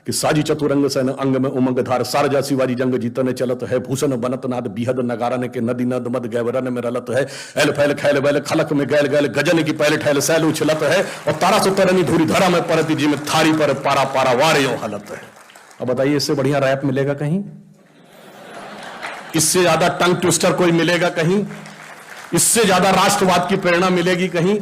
कि साजी चतुरंग सैन अंग में उमंग धार सारजा शिवाजी जंग जीतने चलत है भूषण बनत नाद बिहद नगारन के नदी नद मद गैवरन में रलत है एल फैल खैल बैल खलक में गैल गैल गजन की पहले ठैल सैल उछलत है और तारा सुतरनी धूरी धरा में परती जी में थारी पर पारा पारा वार यो हलत है। अब बताइए इससे बढ़िया रैप मिलेगा कहीं? इससे ज्यादा टंग ट्विस्टर कोई मिलेगा कहीं? इससे ज्यादा राष्ट्रवाद की प्रेरणा मिलेगी कहीं?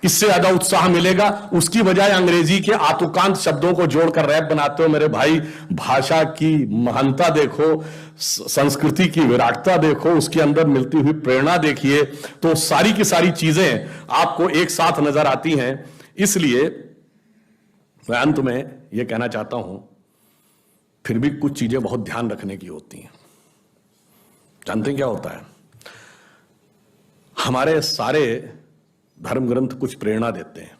इससे ज्यादा उत्साह मिलेगा? उसकी बजाय अंग्रेजी के आतुकांत शब्दों को जोड़कर रैप बनाते हो। मेरे भाई, भाषा की महानता देखो, संस्कृति की विराटता देखो, उसके अंदर मिलती हुई प्रेरणा देखिए, तो सारी की सारी चीजें आपको एक साथ नजर आती हैं। इसलिए मैं अंत में यह कहना चाहता हूं, फिर भी कुछ चीजें बहुत ध्यान रखने की होती हैं। जानते हैं क्या होता है? हमारे सारे धर्म ग्रंथ कुछ प्रेरणा देते हैं।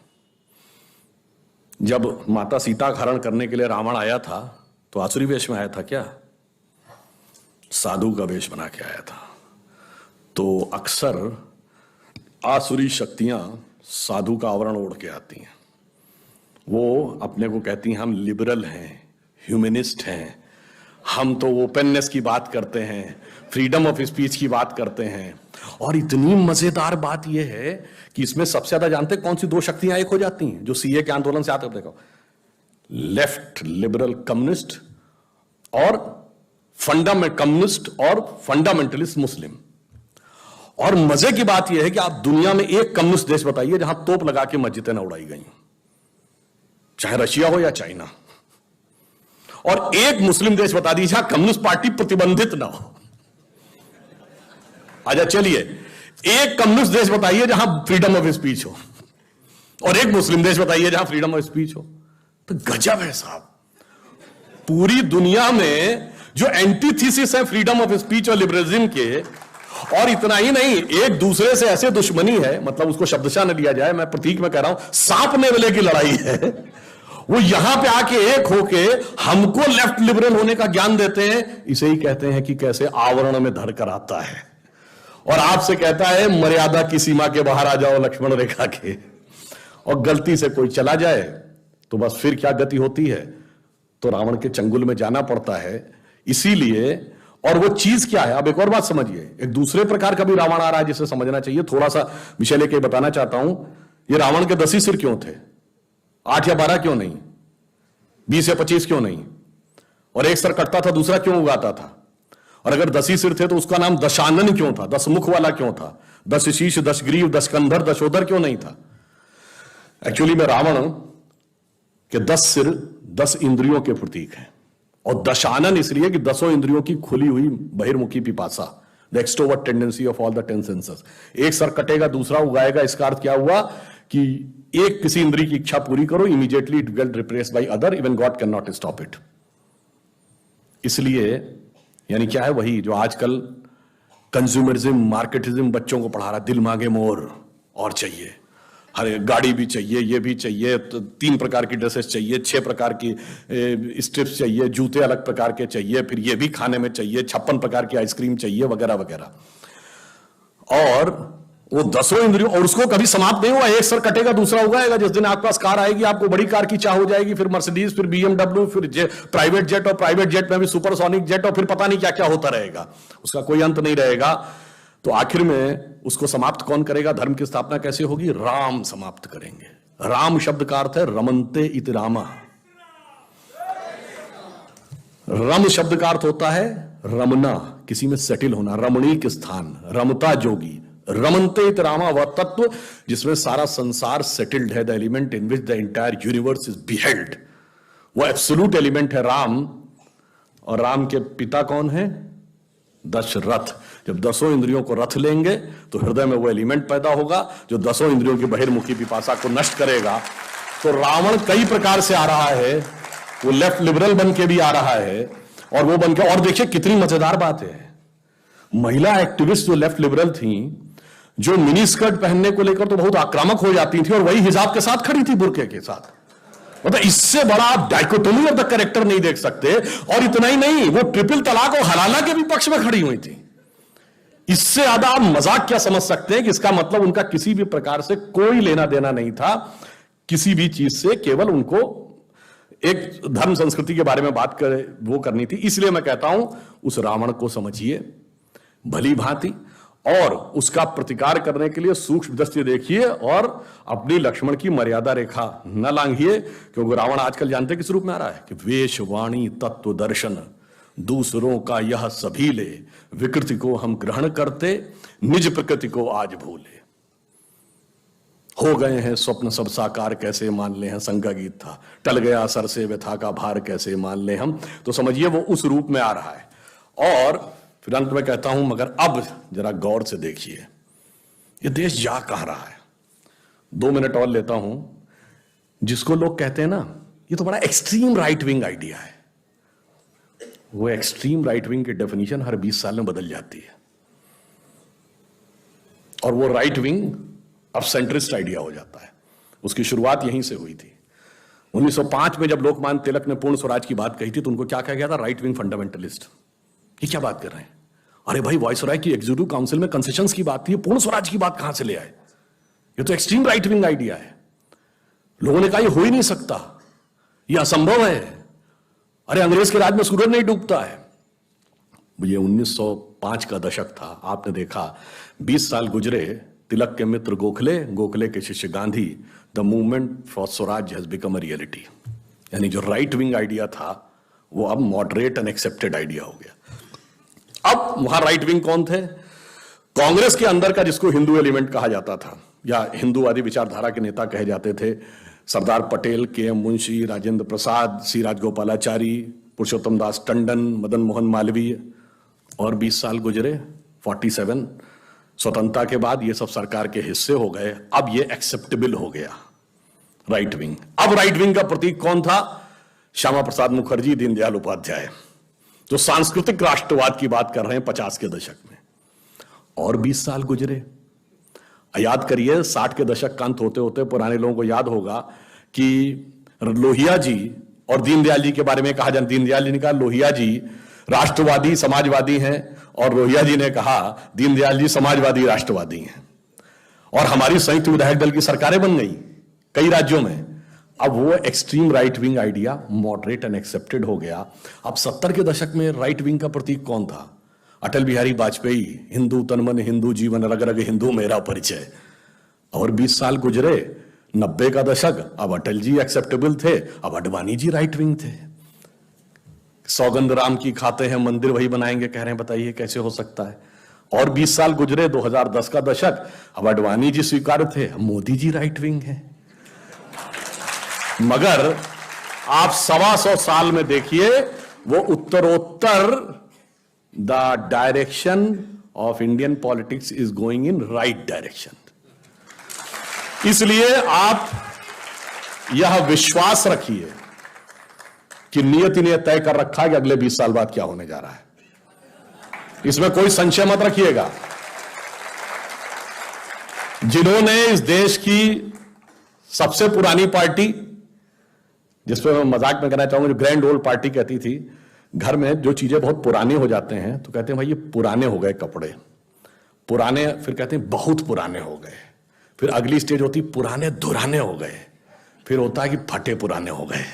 जब माता सीता का हरण करने के लिए रावण आया था तो आसुरी वेश में आया था क्या? साधु का वेश बना के आया था। तो अक्सर आसुरी शक्तियां साधु का आवरण ओढ़ के आती हैं। वो अपने को कहती हैं हम लिबरल हैं, ह्यूमनिस्ट हैं, हम तो ओपननेस की बात करते हैं, फ्रीडम ऑफ स्पीच की बात करते हैं। और इतनी मजेदार बात यह है कि इसमें सबसे ज्यादा जानते कौन सी दो शक्तियां एक हो जाती हैं जो सीए के आंदोलन से आते हैं? देखो, लेफ्ट लिबरल कम्युनिस्ट और कम्युनिस्ट और फंडामेंटलिस्ट मुस्लिम। और मजे की बात यह है कि आप दुनिया में एक कम्युनिस्ट देश बताइए जहां तोप लगा के मस्जिदें न उड़ाई गई, चाहे रशिया हो या चाइना। और एक मुस्लिम देश बता दीजिए जहां कम्युनिस्ट पार्टी प्रतिबंधित ना हो। अच्छा चलिए, एक कम्युनिस्ट देश बताइए जहां फ्रीडम ऑफ स्पीच हो, और एक मुस्लिम देश बताइए जहां फ्रीडम ऑफ स्पीच हो। तो गजब है साहब। पूरी दुनिया में जो एंटीथीसिस है फ्रीडम ऑफ स्पीच और लिबरलिज्म के, और इतना ही नहीं, एक दूसरे से ऐसे दुश्मनी है, मतलब उसको शब्दशः न लिया जाए, मैं प्रतीक में कह रहा हूं, सांप नेवले की लड़ाई है। वो यहां पे आके एक होके हमको लेफ्ट लिबरल होने का ज्ञान देते हैं। इसे ही कहते हैं कि कैसे आवरण में धर कर आता है और आपसे कहता है मर्यादा की सीमा के बाहर आ जाओ लक्ष्मण रेखा के, और गलती से कोई चला जाए तो बस फिर क्या गति होती है? तो रावण के चंगुल में जाना पड़ता है। इसीलिए, और वो चीज क्या है? अब एक और बात समझिए, एक दूसरे प्रकार का भी रावण आ रहा है जिसे समझना चाहिए। थोड़ा सा विषय लेके बताना चाहता हूं। ये रावण के 10 ही सिर क्यों थे? 8 या 12 क्यों नहीं? 20 या 25 क्यों नहीं? और एक सर कटता था, दूसरा क्यों उगाता था? और अगर 10 ही सिर थे तो उसका नाम दशानन क्यों था? 10 मुख वाला क्यों था? 10 शीश, 10 ग्रीव, 10 कंधर, 10 उदर क्यों नहीं था? एक्चुअली में रावण के 10 सिर 10 इंद्रियों के प्रतीक हैं, और दशानन इसलिए कि 10 इंद्रियों की खुली हुई बहिर्मुखी पिपासा, the extrovert tendency of all the 10 senses. एक सर कटेगा, दूसरा उगाएगा। इसका अर्थ क्या हुआ कि एक किसी इंद्रिय की इच्छा पूरी करो, immediately it will replace by other, even God can not stop it. इसलिए यानी क्या है? वही जो आजकल कंज्यूमरिज्म, मार्केटिज्म बच्चों को पढ़ा रहा, दिल मांगे मोर और चाहिए, हर गाड़ी भी चाहिए, ये भी चाहिए, तो 3 प्रकार की ड्रेसेस चाहिए, 6 प्रकार की स्ट्रिप्स चाहिए, जूते अलग प्रकार के चाहिए, फिर ये भी खाने में चाहिए, 56 प्रकार की आइसक्रीम चाहिए, वगैरह वगैरह। और वो 10 इंद्रियों, और उसको कभी समाप्त नहीं हुआ। एक सर कटेगा, दूसरा उगाएगा। जिस दिन आपके पास कार आएगी, आपको बड़ी कार की चाह हो जाएगी, फिर मर्सिडीज, फिर BMW, फिर प्राइवेट जेट, और प्राइवेट जेट में भी सुपरसोनिक जेट, और फिर पता नहीं क्या क्या होता रहेगा, उसका कोई अंत नहीं रहेगा। तो आखिर में उसको समाप्त कौन करेगा? धर्म की स्थापना कैसे होगी? राम समाप्त करेंगे। राम शब्द का अर्थ है रमन्ते इति रामा। रम शब्द का अर्थ होता है रमना, किसी में सेटिल होना, रमणीक स्थान, रमता जोगी। रमन्ते इति रामा वह तत्व जिसमें सारा संसार सेटिल्ड है, the element in which the entire universe is beheld. वो एब्सोल्यूट एलिमेंट है राम। और राम के पिता कौन है? दशरथ। जब 10 इंद्रियों को रथ लेंगे तो हृदय में वो एलिमेंट पैदा होगा जो 10 इंद्रियों की बहिर्मुखी पिपासा को नष्ट करेगा। तो रावण कई प्रकार से आ रहा है, वो लेफ्ट लिबरल बन के भी आ रहा है, और वो बन के, और देखिए कितनी मजेदार बात है, महिला एक्टिविस्ट जो लेफ्ट लिबरल थी, जो मिनी स्कर्ट पहनने को लेकर तो बहुत आक्रामक हो जाती थी, और वही हिजाब के साथ खड़ी थी, बुर्के के साथ। मतलब इससे बड़ा आप डाइकोटोमी ऑफ द कैरेक्टर नहीं देख सकते। और इतना ही नहीं, वो ट्रिपल तलाक और हलाला के भी पक्ष में खड़ी हुई थी। इससे ज्यादा आप मजाक क्या समझ सकते हैं कि इसका मतलब उनका किसी भी प्रकार से कोई लेना देना नहीं था किसी भी चीज से, केवल उनको एक धर्म संस्कृति के बारे में बात करनी थी, इसलिए मैं कहता हूं उस रावण को समझिए भली भांति और उसका प्रतिकार करने के लिए सूक्ष्म दृष्टि देखिए और अपनी लक्ष्मण की मर्यादा रेखा न लांघिए, क्योंकि रावण आजकल जानते किस रूप में आ रहा है कि वेश वाणी तत्व दर्शन दूसरों का यह सभी ले, विकृति को हम ग्रहण करते निज प्रकृति को आज भूले। हो गए हैं स्वप्न सब साकार कैसे मान ले, हैं संग गीत था, टल गया सर से व्यथा का भार कैसे मान ले हम। तो समझिए वो उस रूप में आ रहा है। और फिर अंत में कहता हूं मगर अब जरा गौर से देखिए ये देश जा कहां रहा है। 2 मिनट और लेता हूं। जिसको लोग कहते हैं ना ये तो बड़ा एक्सट्रीम राइट विंग आइडिया है, वो एक्सट्रीम राइट विंग की डेफिनेशन हर 20 साल में बदल जाती है और वो राइट विंग अब सेंट्रिस्ट आइडिया हो जाता है। उसकी शुरुआत यहीं से हुई थी। 1905 में जब लोकमान्य तिलक ने पूर्ण स्वराज की बात कही थी तो उनको क्या कहा गया था? Right wing fundamentalist. ये क्या बात कर रहे हैं? अरे भाई वायसराय की एग्जीक्यूटिव काउंसिल में कंसेशंस की बात थी, पूर्ण स्वराज की बात कहां से ले आए? ये तो एक्सट्रीम राइट विंग आइडिया है। लोगों ने कहा ये हो ही नहीं सकता, ये असंभव है। अरे अंग्रेज के राज में सूरज नहीं डूबता है। ये 1905 का दशक था। आपने देखा 20 साल गुजरे, तिलक के मित्र गोखले, गोखले के शिष्य Gandhi, the movement for Swaraj has become a reality. यानी जो राइट विंग आइडिया था वो अब मॉडरेट एंड एक्सेप्टेड आइडिया हो गया। अब वहां राइट विंग कौन थे? कांग्रेस के अंदर का जिसको हिंदू एलिमेंट कहा जाता था या हिंदूवादी विचारधारा के नेता कहे जाते थे, सरदार पटेल, के.एम. मुंशी, राजेंद्र प्रसाद, सी राजगोपालाचारी, पुरुषोत्तम दास टंडन, मदन मोहन मालवीय। और 20 साल गुजरे, 47 स्वतंत्रता के बाद ये सब सरकार के हिस्से हो गए। अब ये एक्सेप्टेबल हो गया राइट विंग। अब राइट विंग का प्रतीक कौन था? श्यामा प्रसाद मुखर्जी, दीनदयाल उपाध्याय, जो सांस्कृतिक राष्ट्रवाद की बात कर रहे हैं 50 के दशक में। और 20 साल गुजरे। याद करिए 60 के दशक का अंत होते होते पुराने लोगों को याद होगा कि लोहिया जी और दीनदयाल जी के बारे में कहा जाए, दीनदयाल जी ने कहा लोहिया जी राष्ट्रवादी समाजवादी हैं और लोहिया जी ने कहा दीनदयाल जी समाजवादी राष्ट्रवादी हैं। और हमारी संयुक्त विधायक दल की सरकारें बन गई कई राज्यों में। अब वो extreme right wing idea moderate and accepted हो गया। अब 70 के दशक में राइट विंग का प्रतीक कौन था? अटल बिहारी वाजपेयी, हिंदू तनमन हिंदू जीवन रग रग हिंदू मेरा परिचय। और 20 साल गुजरे, 90 का दशक, अब अटल जी एक्सेप्टेबल थे, अब अडवाणी जी राइट विंग थे। सौगंध राम की खाते हैं मंदिर वही बनाएंगे कह रहे हैं, बताइए कैसे हो सकता है? और 20 साल गुजरे, 2010 का दशक, अब अडवाणी जी स्वीकार थे, मोदी जी राइट विंग है। मगर आप 125 साल में देखिए वो उत्तरोत्तर the direction of Indian politics is going in right direction. इसलिए आप यह विश्वास रखिए कि नियति ने तय कर रखा है कि अगले 20 साल बाद क्या होने जा रहा है। इसमें कोई संशय मत रखिएगा। जिन्होंने इस देश की सबसे पुरानी पार्टी, जिसपे मैं मजाक में कहना चाहूंगा, जो ग्रैंड ओल्ड पार्टी कहती थी, घर में जो चीजें बहुत पुराने हो जाते हैं तो कहते हैं भाई ये पुराने हो गए कपड़े, पुराने, फिर कहते हैं बहुत पुराने हो गए, फिर अगली स्टेज होती पुराने धुराने हो गए, फिर होता है कि फटे पुराने हो गए।